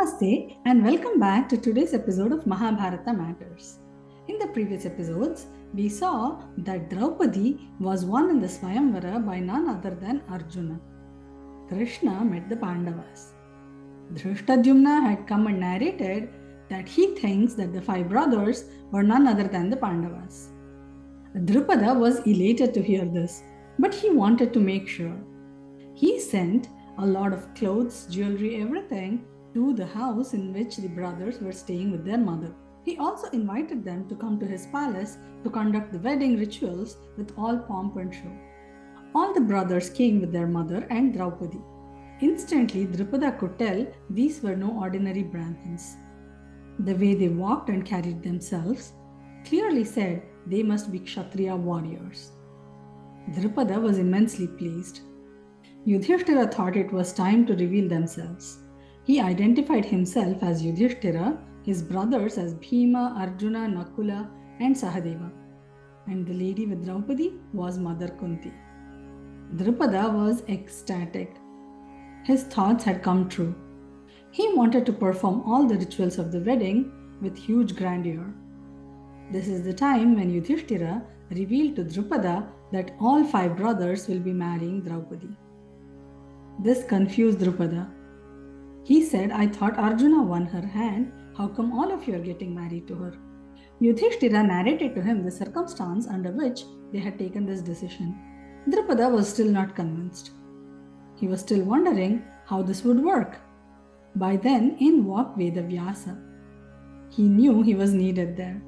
Namaste and welcome back to today's episode of Mahabharata Matters. In the previous episodes, we saw that Draupadi was won in the Swayamvara by none other than Arjuna. Krishna met the Pandavas. Drishtadyumna had come and narrated that he thinks that the five brothers were none other than the Pandavas. Drupada was elated to hear this, but he wanted to make sure. He sent a lot of clothes, jewelry, everything to the house in which the brothers were staying with their mother. He also invited them to come to his palace to conduct the wedding rituals with all pomp and show. All the brothers came with their mother and Draupadi. Instantly, Drupada could tell these were no ordinary Brahmins. The way they walked and carried themselves clearly said they must be Kshatriya warriors. Drupada was immensely pleased. Yudhishthira thought it was time to reveal themselves. He identified himself as Yudhishthira, his brothers as Bhima, Arjuna, Nakula, and Sahadeva. And the lady with Draupadi was Mother Kunti. Drupada was ecstatic. His thoughts had come true. He wanted to perform all the rituals of the wedding with huge grandeur. This is the time when Yudhishthira revealed to Drupada that all five brothers will be marrying Draupadi. This confused Drupada. He said, I thought Arjuna won her hand. How come all of you are getting married to her? Yudhishthira narrated to him the circumstance under which they had taken this decision. Drupada was still not convinced. He was still wondering how this would work. By then, in walked Vedavyasa. He knew he was needed there.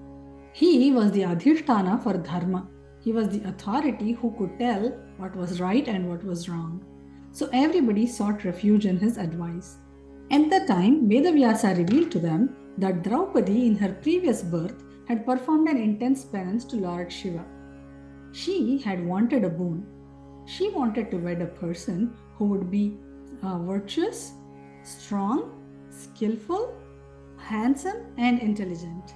He was the Adhisthana for Dharma. He was the authority who could tell what was right and what was wrong. So everybody sought refuge in his advice. At that time, Vedavyasa revealed to them that Draupadi in her previous birth had performed an intense penance to Lord Shiva. She had wanted a boon. She wanted to wed a person who would be virtuous, strong, skillful, handsome, and intelligent.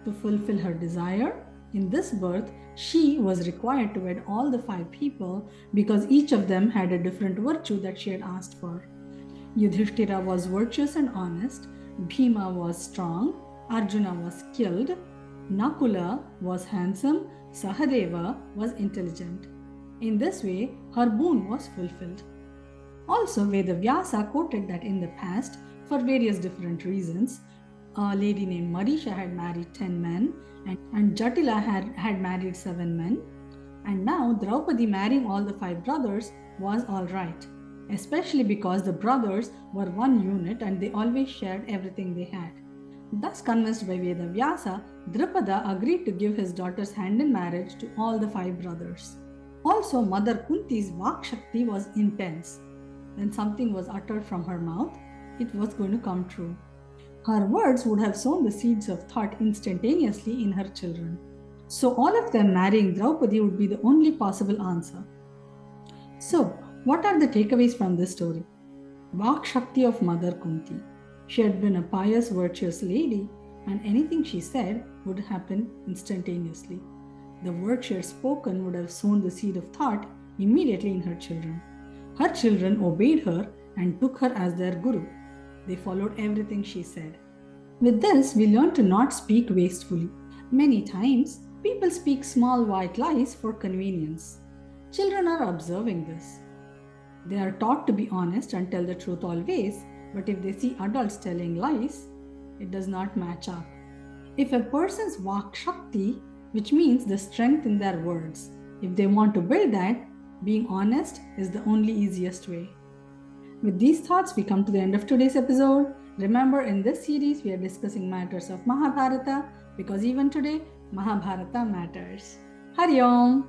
To fulfill her desire, in this birth, she was required to wed all the five people because each of them had a different virtue that she had asked for. Yudhishthira was virtuous and honest, Bhima was strong, Arjuna was skilled, Nakula was handsome, Sahadeva was intelligent. In this way, her boon was fulfilled. Also, Vedavyasa quoted that in the past, for various different reasons, a lady named Marisha had married 10 men and Jatila had married 7 men. And now Draupadi marrying all the five brothers was all right, especially because the brothers were one unit and they always shared everything they had. Thus convinced by Vedavyasa, Drupada agreed to give his daughter's hand in marriage to all the five brothers. Also, Mother Kunti's Vak Shakti was intense. When something was uttered from her mouth, it was going to come true. Her words would have sown the seeds of thought instantaneously in her children. So all of them marrying Draupadi would be the only possible answer. So, what are the takeaways from this story? Vak Shakti of Mother Kunti. She had been a pious, virtuous lady, and anything she said would happen instantaneously. The word she had spoken would have sown the seed of thought immediately in her children. Her children obeyed her and took her as their guru. They followed everything she said. With this, we learn to not speak wastefully. Many times, people speak small white lies for convenience. Children are observing this. They are taught to be honest and tell the truth always, but if they see adults telling lies, it does not match up. If a person's Vak Shakti, which means the strength in their words, if they want to build that, being honest is the only easiest way. With these thoughts, we come to the end of today's episode. Remember, in this series, we are discussing matters of Mahabharata because even today, Mahabharata matters. Hari Om!